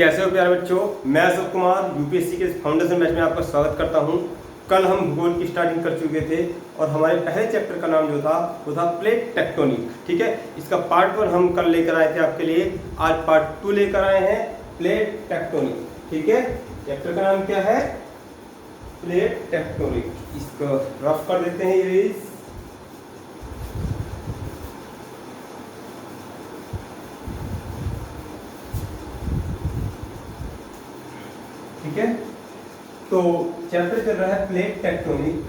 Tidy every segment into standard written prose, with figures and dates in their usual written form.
कैसे हो प्यारे बच्चों। मैं अशोक कुमार यूपीएससी के फाउंडेशन बैच में आपका स्वागत करता हूं। कल हम भूगोल की स्टार्टिंग कर चुके थे और हमारे पहले चैप्टर का नाम जो था वो था प्लेट टेक्टोनिक। ठीक है, इसका पार्ट 1 हम कल लेकर आए थे आपके लिए। आज पार्ट 2 लेकर आए हैं, प्लेट टेक्टोनिक। ठीक है, चैप्टर का नाम क्या है? Plate tectonic. इसको रफ कर देते हैं। ये ठीक है, तो चैप्टर चल रहा है प्लेट टेक्टोनिक।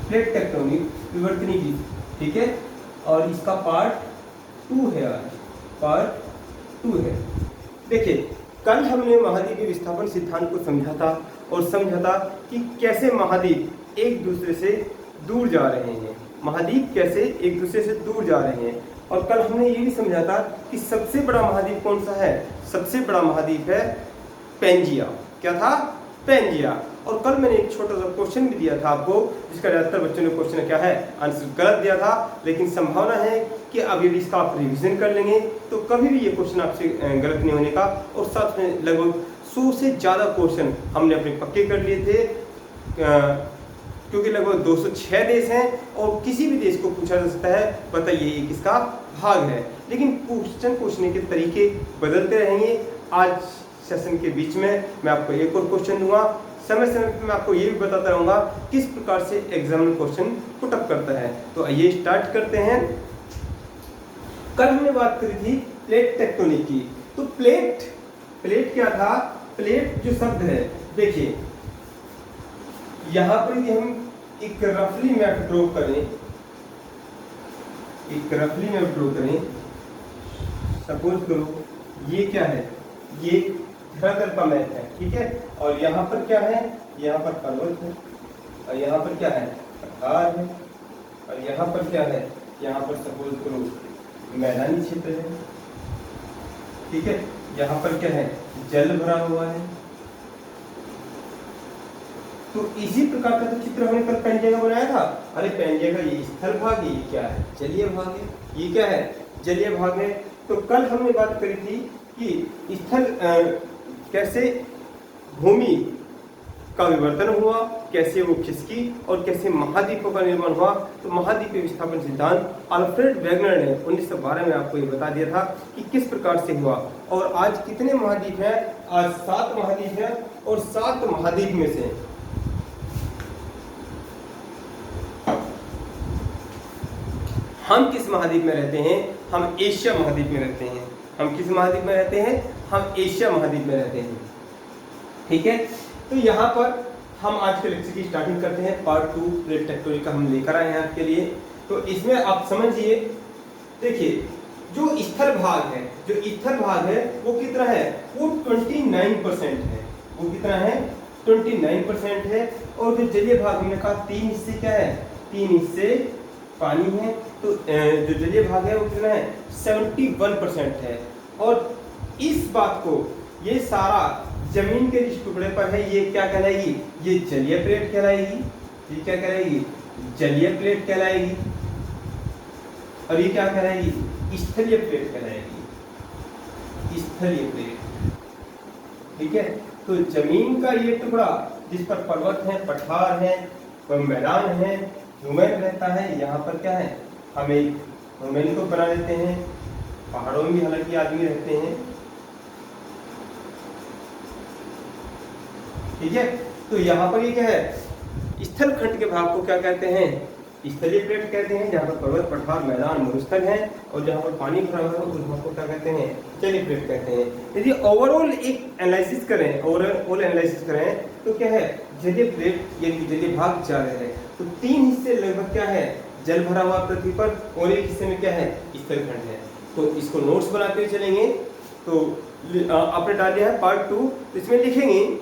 प्लेट टेक्टोनिक विवर्तनिकी। ठीक है, और इसका पार्ट 2 है। आज पार्ट 2 है। देखिए, कल हमने महाद्वीपीय विस्थापन सिद्धांत को समझा था और समझा था कि कैसे महाद्वीप एक दूसरे से दूर जा रहे हैं। महाद्वीप कैसे एक दूसरे से दूर जा रहे हैं। और कल हमने ये भी समझा था कि सबसे बड़ा महाद्वीप कौन सा है? सबसे बड़ा महाद्वीप है पेंजिया। क्या था? पेंजिया। और कल मैंने एक छोटा सा क्वेश्चन भी दिया था आपको, जिसका ज्यादातर बच्चों ने क्वेश्चन क्या है आंसर गलत दिया था, लेकिन संभावना है कि अब यदि इसका आप रिवीजन कर लेंगे तो कभी भी ये क्वेश्चन आपसे गलत नहीं होने का। और साथ में लगभग 100 से ज़्यादा क्वेश्चन हमने अपने पक्के कर लिए थे, क्योंकि लगभग 206 देश हैं और किसी भी देश को पूछा जा सकता है बताइए ये किसका भाग है। लेकिन क्वेश्चन पूछने के तरीके बदलते रहेंगे। आज सेशन के बीच में मैं आपको एक और क्वेश्चन दूंगा। समय समय पर मैं आपको ये भी बताता रहूंगा किस प्रकार से एग्जाम क्वेश्चन पुट अप करता है। तो आइए स्टार्ट करते हैं। कल हमने बात करी थी प्लेट टेक्टोनिक की। तो प्लेट क्या था? प्लेट जो शब्द है, देखिए यहाँ पर यदि हम एक रफली मैप ड्रॉ करें, सपोज करो ये क्या है? ये धरातल का मैप है। ठीक है, और यहाँ पर क्या है? यहाँ पर पर्वत है और यहाँ पर क्या है? पठार है। और यहाँ पर क्या है? यहाँ पर सपोज करो मैदानी क्षेत्र है। ठीक है, यहाँ पर क्या है? जल भरा हुआ है। तो इसी प्रकार का तो चित्र हमने कल पेंजिया का बनाया था। अरे पेंजिया का ये स्थल भाग है, ये क्या है? जलीय भाग है। ये क्या है? जलीय भाग है। तो कल हमने बात करी थी कि स्थल कैसे भूमि का विवर्तन हुआ, कैसे वो खिसकी और कैसे महाद्वीपों का निर्माण हुआ। तो महाद्वीपीय विस्थापन सिद्धांत अल्फ्रेड वेगनर ने 1912 में आपको ये बता दिया था कि किस प्रकार से हुआ। और आज कितने महाद्वीप हैं? आज 7 महाद्वीप हैं और 7 महाद्वीप में से हम किस महाद्वीप में रहते हैं? हम एशिया महाद्वीप में रहते हैं। हम किस महाद्वीप में रहते हैं? हम एशिया महाद्वीप में रहते हैं। ठीक है, तो यहाँ पर हम आज के लेक्चर की स्टार्टिंग करते हैं। पार्ट 2 प्लेट टेक्टोनिक का हम लेकर आए हैं आपके लिए। तो इसमें आप समझिए, देखिए जो स्थल भाग है वो कितना है? वो 29% है। वो कितना है? 29% है। और जो जलीय भाग हमने कहा 3 हिस्से क्या है? 3 हिस्से पानी है। तो जो जलीय भाग है वो कितना है? 71% है। और इस बात को, ये सारा जमीन के जिस टुकड़े पर है, ये क्या कहलाएगी? ये जलीय प्लेट कहलाएगी। ये क्या कहलाएगी? जलीय प्लेट कहलाएगी। और ये क्या कहलाएगी? स्थलीय प्लेट कहलाएगी। स्थलीय प्लेट। ठीक है, तो जमीन का ये टुकड़ा जिस पर पर्वत है, पठार है, मैदान है, ह्यूमन रहता है, यहाँ पर क्या है? हम एक ह्यूमन को बना लेते हैं। पहाड़ों में भी हालांकि आदमी रहते हैं। ठीक है, तो यहाँ पर ये क्या है? स्थल खंड के भाग को क्या कहते हैं? स्थलीय प्लेट कहते हैं, जहाँ पर पर्वत, पठार, मैदान, मरुस्थल है। और जहाँ पर पानी भरा हुआ है उस भाग को क्या कहते हैं? जलीय प्लेट कहते हैं। यदि ओवरऑल एक एनालिसिस करें तो क्या है? जलीय प्लेट यानी जलीय भाग जा रहे हैं। तो 3 हिस्से लगभग क्या है? जल भरा हुआ पृथ्वी पर, और एक हिस्से में क्या है? स्थल खंड है। तो इसको नोट्स बनाते हुए चलेंगे। तो आपने डाल दिया है पार्ट 2, तो इसमें लिखेंगे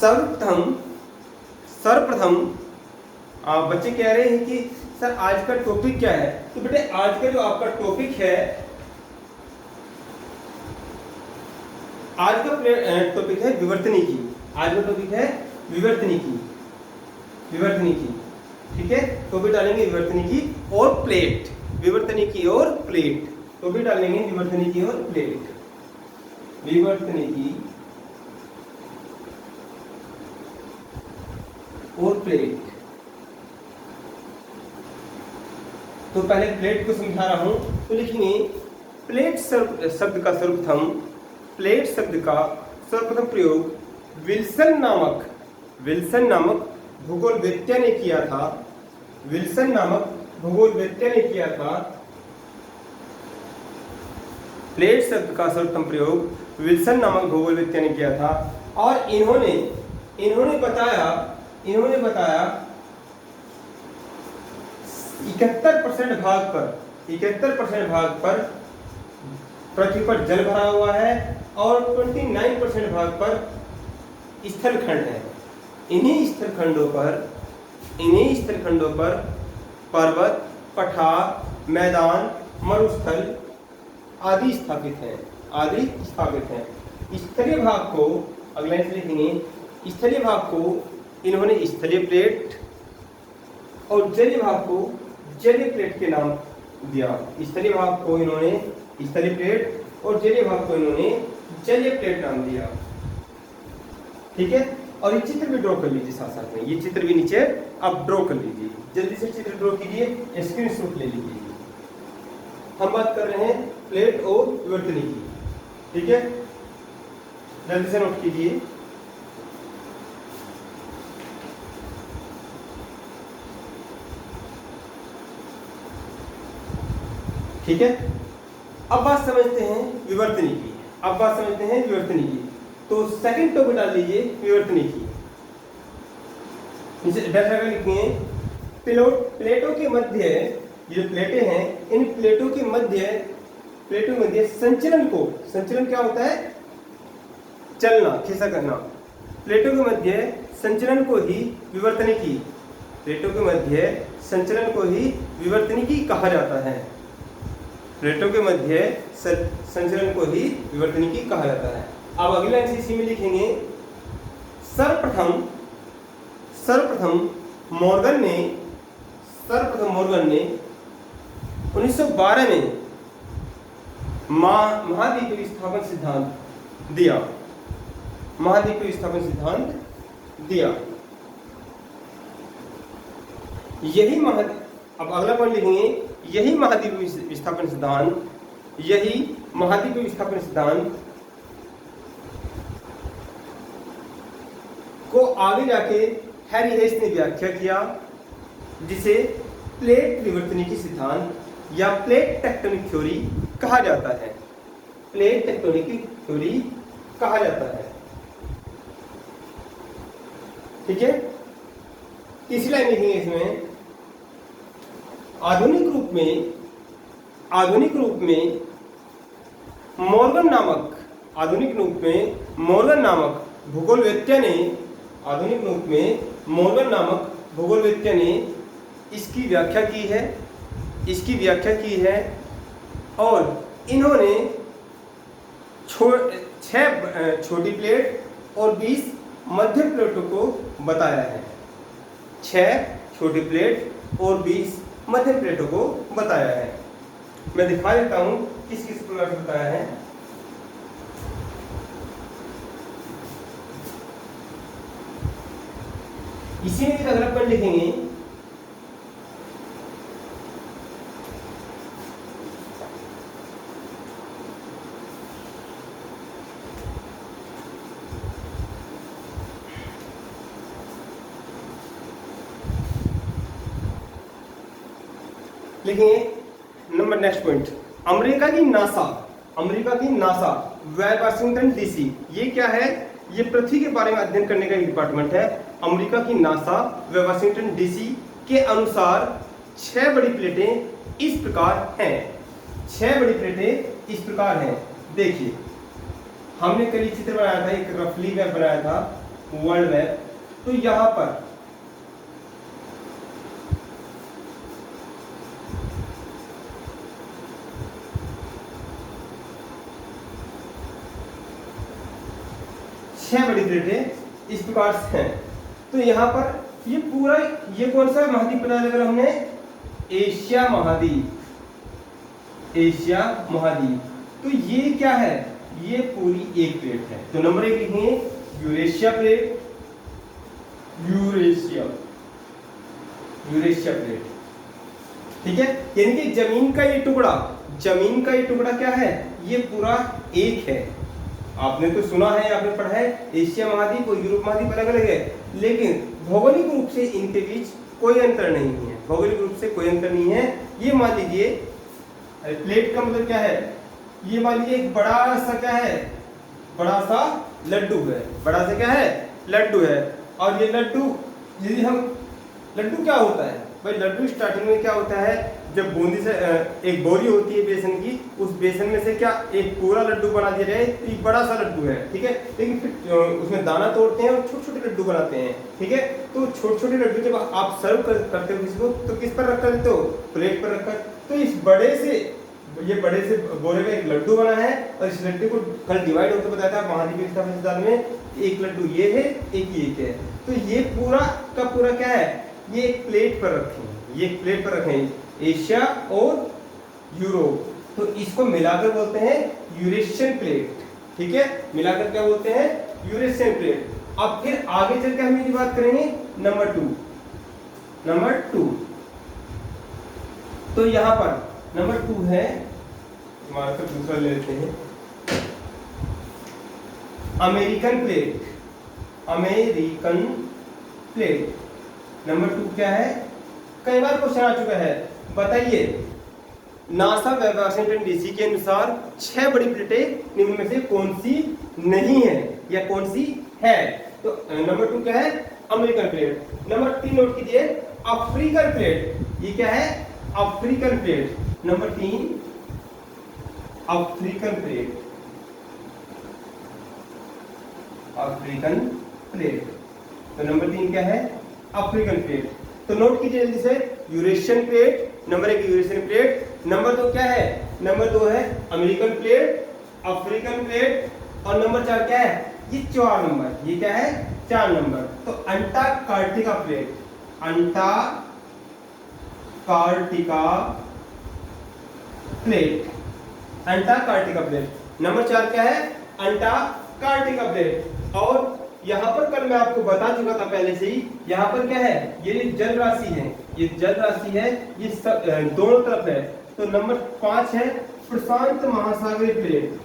सर्वप्रथम बच्चे कह रहे हैं कि सर आज का टॉपिक क्या है? तो बेटे आज का जो आपका टॉपिक है, आज का टॉपिक है विवर्तनिकी। आज का टॉपिक है विवर्तनिकी। विवर्तनिकी, ठीक है, तो भी डालेंगे विवर्तनिकी और प्लेट, विवर्तनिकी और प्लेट, तो भी डालेंगे विवर्तनिकी और प्लेट, विवर्तनिकी और प्लेट। तो पहले प्लेट को समझा रहा हूं, तो लिखेंगे प्लेट शब्द का सर्वप्रथम, प्लेट शब्द का सर्वप्रथम प्रयोग विल्सन नामक भूगोलवेत्ता ने किया था, विल्सन नामक भूगोलवेत्ता ने किया था। प्लेट शब्द का सर्वप्रथम प्रयोग विल्सन नामक भूगोलवेत्ता ने किया था और इन्होंने बताया 71% भाग पर पृथ्वी पर जल भरा हुआ है और 29% भाग पर स्थलखंड है। इन्हीं स्थलखंडों पर पर्वत, पठार, मैदान, मरुस्थल आदि स्थापित हैं। स्थलीय भाग को अगले से लिखेंगे, स्थलीय भाग को इन्होंने स्थलीय प्लेट और जलीय भाग को जलीय प्लेट के नाम दिया। स्थलीय भाग को इन्होंने स्थलीय प्लेट और जलीय भाग को इन्होंने जलीय प्लेट नाम दिया, ठीक है। और ये चित्र भी ड्रॉ कर लीजिए साथ में, ये चित्र भी नीचे आप ड्रॉ कर लीजिए, जल्दी से चित्र ड्रॉ कीजिए, स्क्रीनशॉट ले लीजिए। हम बात कर रहे हैं प्लेट और विवर्तनिकी, ठीक है, जल्दी से नोट कीजिए। ठीक है, अब बात समझते हैं विवर्तनिकी। तो सेकंड टॉपिक डाल लीजिए विवर्तनिकी। लिखिए प्लेटों के मध्य, ये जो प्लेटें हैं, इन प्लेटों के मध्य संचलन क्या होता है? चलना, खिसा करना। प्लेटों के मध्य संचलन को ही विवर्तनिकी कहा जाता है। प्लेटों के मध्य संचलन को ही विवर्तनिकी कहा जाता है। अब अगली लाइन इसी में लिखेंगे सर्वप्रथम मॉर्गन ने 1912 में महाद्वीपीय विस्थापन सिद्धांत दिया। अब अगला पॉइंट लिखेंगे, यही महाद्वीपीय विस्थापन सिद्धांत को आगे जाके हैरी हेस ने व्याख्या किया, जिसे प्लेट विवर्तनिकी सिद्धांत या प्लेट टेक्टोनिक थ्योरी कहा जाता है। ठीक है, तीसरी लाइन लिखेंगे इसमें, आधुनिक रूप में मॉर्गन नामक भूगोलवेत्ता ने इसकी व्याख्या की है और इन्होंने 6 छोटी प्लेट और 20 मध्य प्लेटों को बताया है। 6 छोटी प्लेट और 20 मध्य प्लेटों को बताया है। मैं दिखा देता हूं किस प्रकार से बताया है। इसी में अगला पॉइंट लिखेंगे, नंबर नेक्स्ट पॉइंट, अमेरिका की नासा व वाशिंगटन डीसी। ये क्या है? ये पृथ्वी के बारे में अध्ययन करने का एक डिपार्टमेंट है। अमेरिका की नासा व वाशिंगटन डीसी के अनुसार 6 बड़ी प्लेटें इस प्रकार हैं। देखिए, हमने कल चित्र बनाया था, एक रफली मैप बनाया था, वर्ल्ड मैप। तो यहाँ पर छह बड़ी प्लेटें इस प्रकार से हैं। तो यहाँ पर ये पूरा, ये कौन सा महाद्वीप पता लगा हमने? एशिया महाद्वीप, एशिया महाद्वीप। तो ये क्या है? ये पूरी एक प्लेट है। तो नंबर 1 लिखेंगे Eurasia plate, Eurasia, Eurasia plate, ठीक है। यानी कि जमीन का ये टुकड़ा, जमीन का ये टुकड़ा क्या है? ये पूरा एक है। आपने तो सुना है, आपने पढ़ा है एशिया महाद्वीप और यूरोप महाद्वीप अलग अलग है, लेकिन भौगोलिक रूप से इनके बीच कोई अंतर नहीं है, भौगोलिक रूप से कोई अंतर नहीं है। ये मान लीजिए प्लेट का मतलब क्या है? ये मान लीजिए एक बड़ा सा क्या है? बड़ा सा लड्डू है, बड़ा सा क्या है? लड्डू है। और ये लड्डू, यदि हम, लड्डू क्या होता है भाई? लड्डू स्टार्टिंग में क्या होता है? जब बूंदी से एक बोरी होती है बेसन की, उस बेसन में से क्या एक पूरा लड्डू बना दिया जाए तो ये बड़ा सा लड्डू है, ठीक है। लेकिन फिर उसमें दाना तोड़ते हैं और छोटे छोटे लड्डू बनाते हैं, ठीक है। तो छोटे छोटे लड्डू जब आप सर्व करते हो किसी को, तो किस पर रख कर देते हो? प्लेट पर रखकर। तो इस बड़े से, ये बड़े से बोरे में एक लड्डू बना है, और इस लड्डू को कल डिवाइड होकर बताया था महाद्वीपीय विस्तापन में, एक लड्डू ये है, एक ये है। तो ये पूरा का पूरा क्या है? ये एक प्लेट पर रखें, ये एक प्लेट पर रखें, एशिया और यूरोप। तो इसको मिलाकर बोलते हैं यूरेशियन प्लेट, ठीक है। मिलाकर क्या बोलते हैं? Eurasian plate. अब फिर आगे चल के हम ये बात करेंगे नंबर 2, नंबर 2। तो यहां पर नंबर 2 है, मार्कर दूसरा ले लेते हैं, American plate, American plate. Number 2 क्या है? कई बार क्वेश्चन आ चुका है, बताइए नासा व वाशिंगटन डीसी के अनुसार 6 बड़ी प्लेटें निम्न में से कौन सी नहीं है या कौन सी है? तो नंबर 2 क्या है? American plate. नंबर 3 नोट कीजिए, अफ्रीकन प्लेट। ये क्या है? African plate. Number 3 African plate, African plate. तो नंबर 3 क्या है? African plate. तो नोट कीजिए जल्दी से, Eurasian plate, number 1 Eurasian plate. Number 2 क्या है? नंबर 2 है अमेरिकन प्लेट, अफ्रीकन प्लेट, और नंबर 4 क्या है? ये 4 नंबर, ये क्या है? 4 नंबर। तो Antarctica plate, Antarctica plate, Antarctica plate. Number 4 क्या है? Antarctica plate. और यहां पर कल मैं आपको बता चुका था पहले से ही, यहां पर क्या है? ये जल राशि है, ये जल राशि है, ये सब दोनों तरफ है। तो नंबर 5 है प्रशांत महासागरीय प्लेट,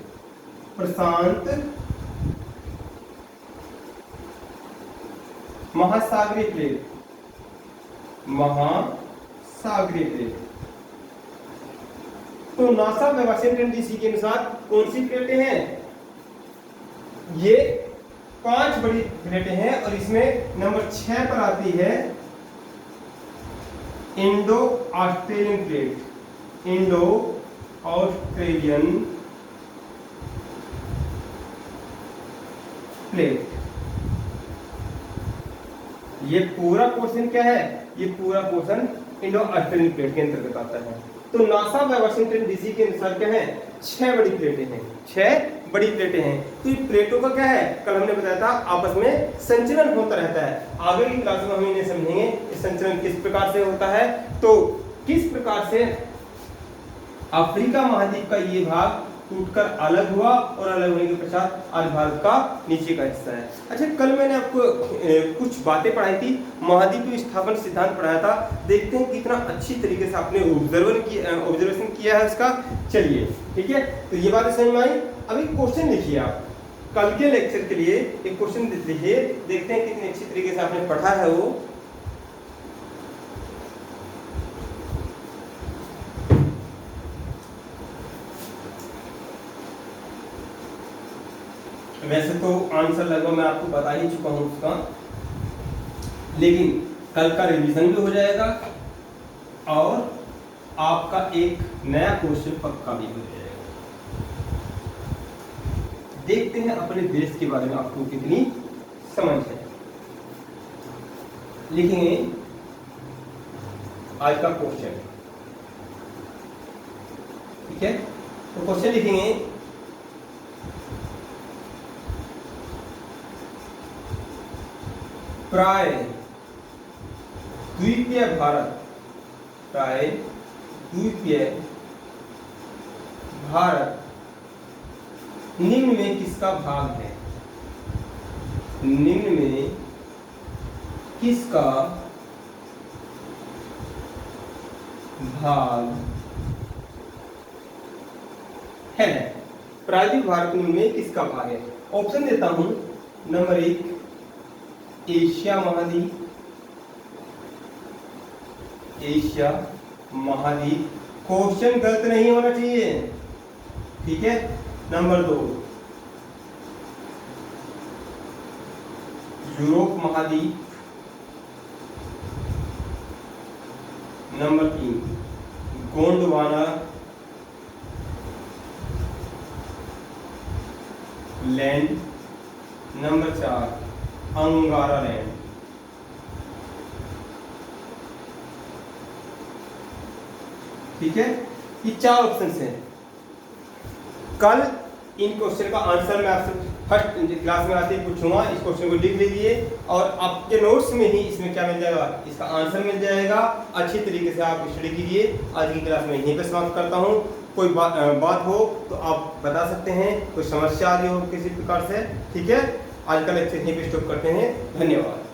प्रशांत महासागरीय प्लेट, महासागरीय प्लेट। तो नासा व वाशिंगटन डीसी के अनुसार कौन सी प्लेटें हैं? ये 5 बड़ी प्लेटें हैं, और इसमें नंबर 6 पर आती है Indo Australian plate, Indo Australian plate. ये पूरा पोर्शन क्या है? ये पूरा पोर्शन इंडो ऑस्ट्रेलियन प्लेट के अंतर्गत आता है। तो नासा व वाशिंगटन डीसी के अनुसार क्या है? 6 बड़ी प्लेटें हैं, 6 बड़ी प्लेटें हैं। तो ये प्लेटों का क्या है? कल हमने बताया था आपस में संचलन होता रहता है। आगे की क्लास में हम इन्हें समझेंगे कि संचलन किस प्रकार से होता है। तो किस प्रकार से अफ्रीका महाद्वीप का ये भाग टूटकर अलग हुआ, और अलग होने के पश्चात आज भारत का नीचे का हिस्सा है। अच्छा, कल मैंने आपको कुछ बातें पढ़ाई थी, महाद्वीपीय विस्थापन सिद्धांत पढ़ाया था। देखते हैं कितना अच्छी तरीके से आपने ऑब्जर्वेशन किया है उसका। चलिए ठीक है, तो ये बातें समझ में आई। अभी क्वेश्चन लिखिए आप, कल के लेक्चर के लिए एक क्वेश्चन लिखिए, देखते हैं कितनी अच्छी तरीके से आपने पढ़ा है वो। वैसे तो आंसर लगभग मैं आपको बता ही चुका हूं उसका, लेकिन कल का रिवीजन भी हो जाएगा और आपका एक नया क्वेश्चन पक्का भी हो जाएगा। देखते हैं अपने देश के बारे में आपको कितनी समझ है। लिखेंगे आज का क्वेश्चन, ठीक है। तो क्वेश्चन लिखेंगे, प्राय द्वीपीय भारत, द्वीपीय भारत निम्न में किसका भाग है? निम्न में किसका भाग है? प्रायद्वीप भारत निम्न में किसका भाग है? ऑप्शन देता हूं। नंबर 1 एशिया महाद्वीप, एशिया महाद्वीप, क्वेश्चन गलत नहीं होना चाहिए, ठीक है। नंबर 2 यूरोप महाद्वीप, नंबर 3 गोंडवाना लैंड, नंबर 4 अंगारा लैंड। ठीक है, ये 4 ऑप्शन हैं। कल इन क्वेश्चन का आंसर मैं आपसे फर्स्ट क्लास में आते ही पूछूंगा। इस क्वेश्चन को लिख लीजिए और आपके नोट्स में ही इसमें क्या मिल जाएगा, इसका आंसर मिल जाएगा। अच्छी तरीके से आप स्टडी कीजिए। आज की क्लास में यहीं पे समाप्त करता हूँ। कोई बात हो तो आप बता सकते हैं, कोई समस्या आ रही हो किसी प्रकार से, ठीक है। आज का लेक्चर यहीं पे स्टॉप करते हैं। धन्यवाद।